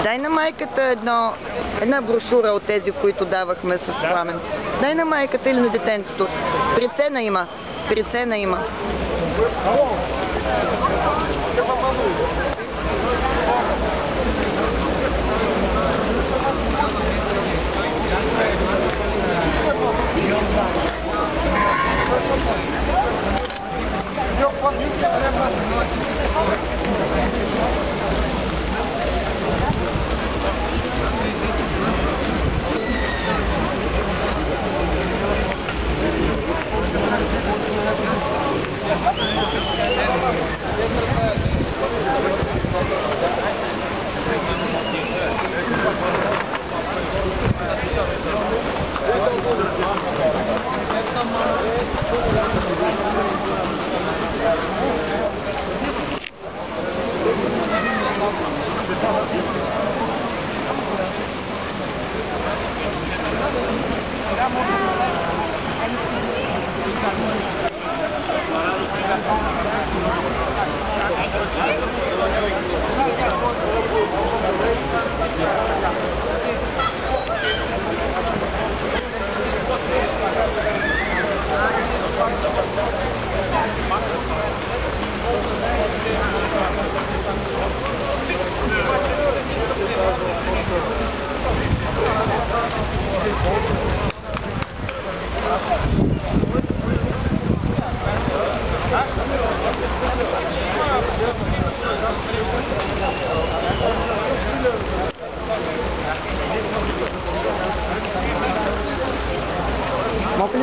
Дай на майката една брошура от тези, които давахме с Пламен. Дай на майката или на детенцето. Прецена има. Прецена има.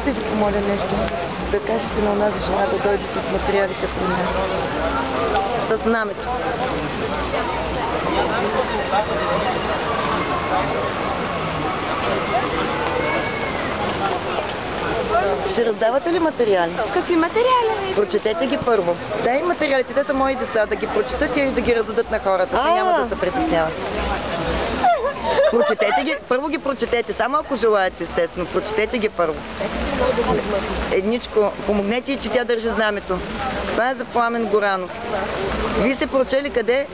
да ви помоля нещо? Да кажете на онази жена да дойде с материалите при мен. С знамето. Ще раздавате ли материали? Какви материали? Прочетете ги първо. Дай материалите, те са мои деца, да ги прочетат и да ги раздадат на хората. Те няма да се притесняват. Прочетете ги, първо ги прочетете, само ако желаете, естествено. Прочетете ги първо. Едничко, помогнете и, че тя държи знамето. Това е за Пламен Горанов. Вие сте прочели къде?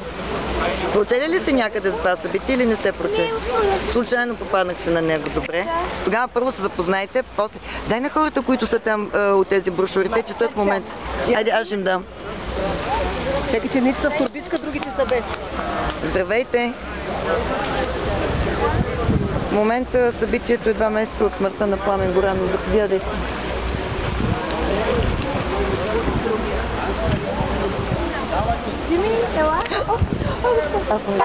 Прочели ли сте някъде за това събитие или не сте прочели? Случайно попаднахте на него, добре. Тогава първо се запознайте, после... Дай на хората, които са там от тези брошури, те четат в момента. Айде, аз ще им дам. Чакай, че едните са в турбичка, другите са без. Здравейте! В момента събитието е 2 месеца от смъртта на Пламен Горанов. Заповядайте. Аз съм...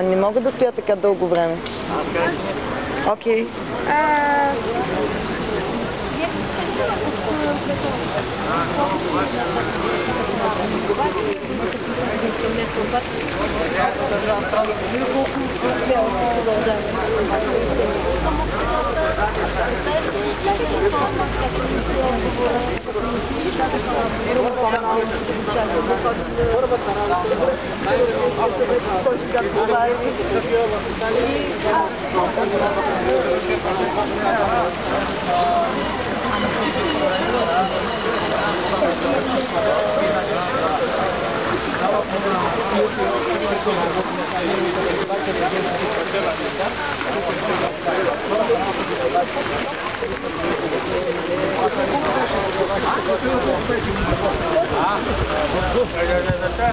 Не мога да стоя така дълго време. Окей.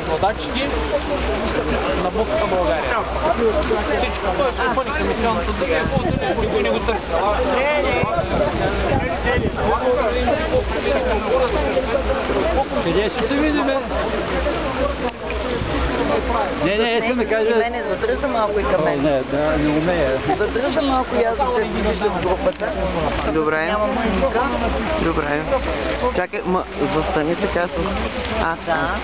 Водачки на Буква България. Всичко, което се пъни към мисионното дъге, никой не го търси. Къде ще се видим? Не, искам да кажа... Мене задръжда малко и към мен. Не умея. Задръжда малко и аз да се движа в групата. Добре. Нямам снимка. Добре. Чакай, застани така с... Да.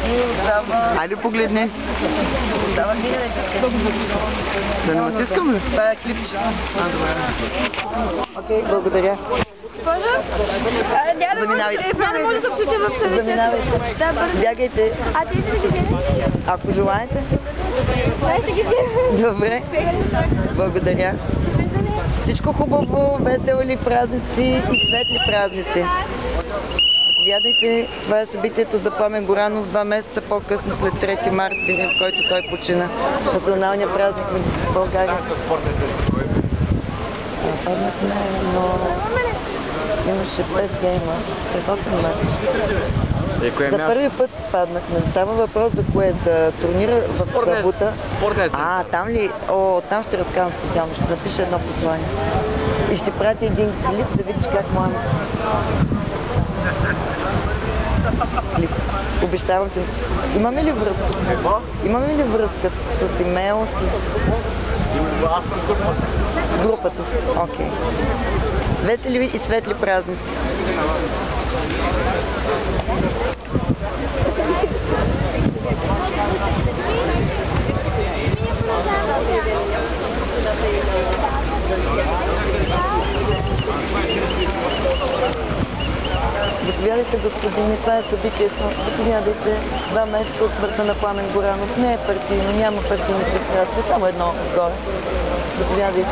И остава... Хайде погледни. Остава книга, не тискам. Да не натискам ли? Това е клипче. Добре. Окей, благодаря. Заминавайте. Не може да се включа в съветите. Заминавайте. Бягайте. А ти си ги вземи? Ако желаете. Ще ги вземи. Добре. Благодаря. Всичко хубаво, весели празници и светли празници. Заповядайте. Това е събитието за Пламен Горанов 2 месеца по-късно след 3 март, деня, в който той почина. Националния празник на България. Но имаше 5 гейма. Страхотен матч. За първи път паднахме. Става въпрос за кое? За турнира в събота. Там ли? Там ще разказвам специално. Ще напиша едно послание. И ще пратя един клип да видиш как моя... Клип. Обещавам те. Имаме ли връзка? Имаме ли връзка с имейл, с... Аз съм групата. Групата си. Окей. Весели и светли празници. Заповядайте, господине, това е събитието. Заповядайте 2 месеца от смъртта на Пламен Горанов. Не е партийно, няма партийни пристрастия, само едно отгоре. Заповядайте.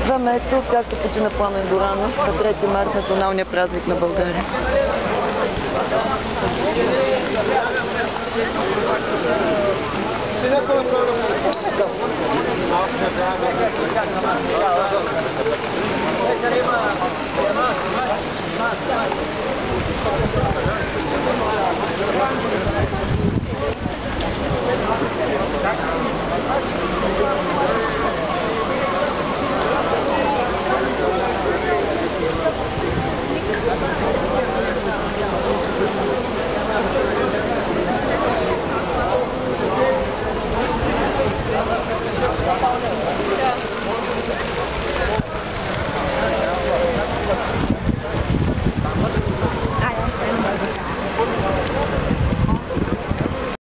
2 месеца откакто почина Пламен Горанов на 3 март, националния празник на България.